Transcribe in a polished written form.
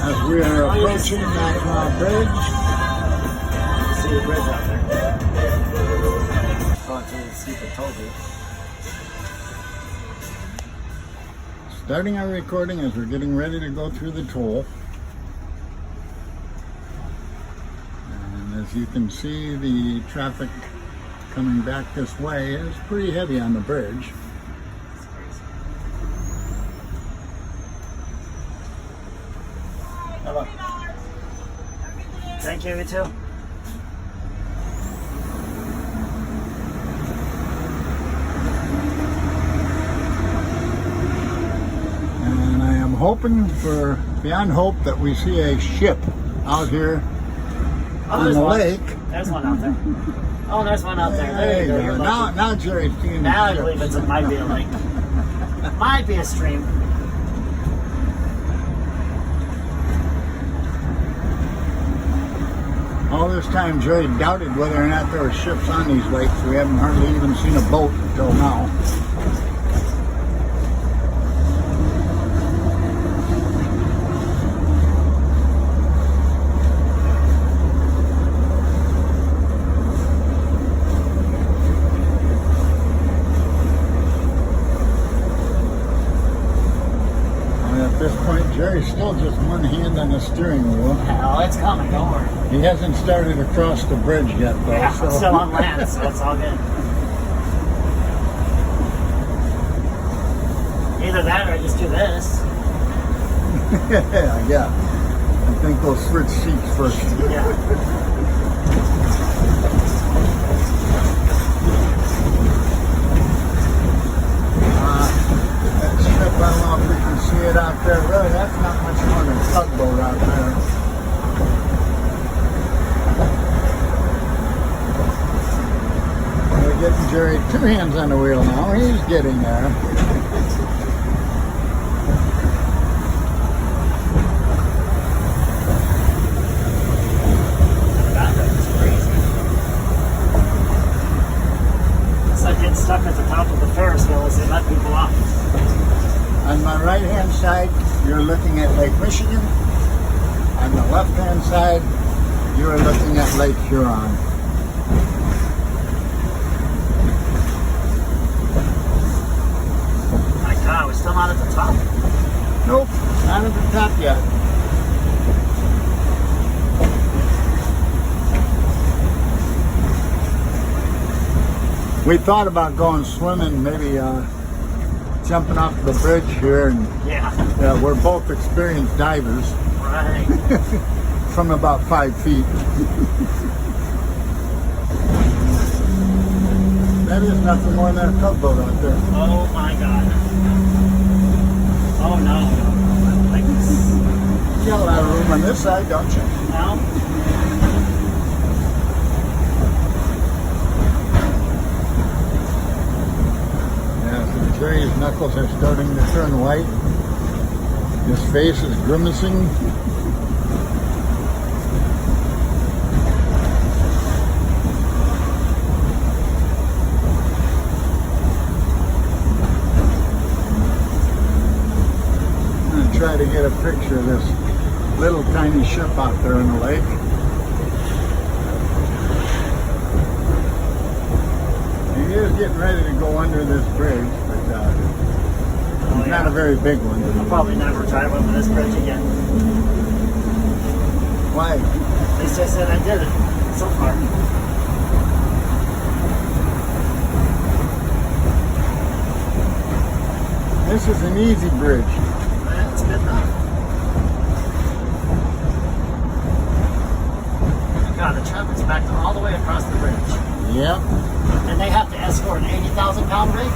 As we are approaching Mackinaw Bridge. See the bridge out there. Going through the stupid toll booth. Starting our recording as we're getting ready to go through the toll. And as you can see, the traffic coming back this way is pretty heavy on the bridge. Hello. Thank you, you too. And I am hoping for beyond hope that we see a ship out here on the lake. There's one out there. Oh, there's one out there. There you go. Now Jerry's seeing now I the believe ship. it might be a lake. Might be a stream. All this time, Jerry doubted whether or not there were ships on these lakes. We haven't hardly even seen a boat until now. And at this point, Jerry's still just one hand on the steering wheel. Oh, it's coming. Don't worry. He hasn't started across the bridge yet, though. Yeah, so. I'm still on land, so it's all good. Either that or I just do this. Yeah. I think we'll switch seats first. Yeah. That ship, I don't know if we can see it out there. Really, that's not much more than a tugboat out there. We're getting Jerry two hands on the wheel now. He's getting there. That's crazy. It's like getting stuck at the top of the Ferris wheel as they let people off. On my right-hand side, you're looking at Lake Michigan. On the left-hand side, you are looking at Lake Huron. My God, we're still not at the top. Nope, not at the top yet. We thought about going swimming, maybe jumping off the bridge here, and Yeah. we're both experienced divers Right. from about 5 feet. That is nothing more than a tugboat out there. Oh my God. Oh no. Like this. You got a lot of room on this side, don't you? No? Yeah, so Jerry's knuckles are starting to turn white. His face is grimacing. I'm going to try to get a picture of this little tiny ship out there in the lake. He is getting ready to go under this bridge, but it's not a very big one. I'll probably never drive over this bridge again. Why? At least I said I did it so far. This is an easy bridge. That's good enough. God, the traffic's backed all the way across the bridge. Yep. And they have to escort an 80,000 pound rig?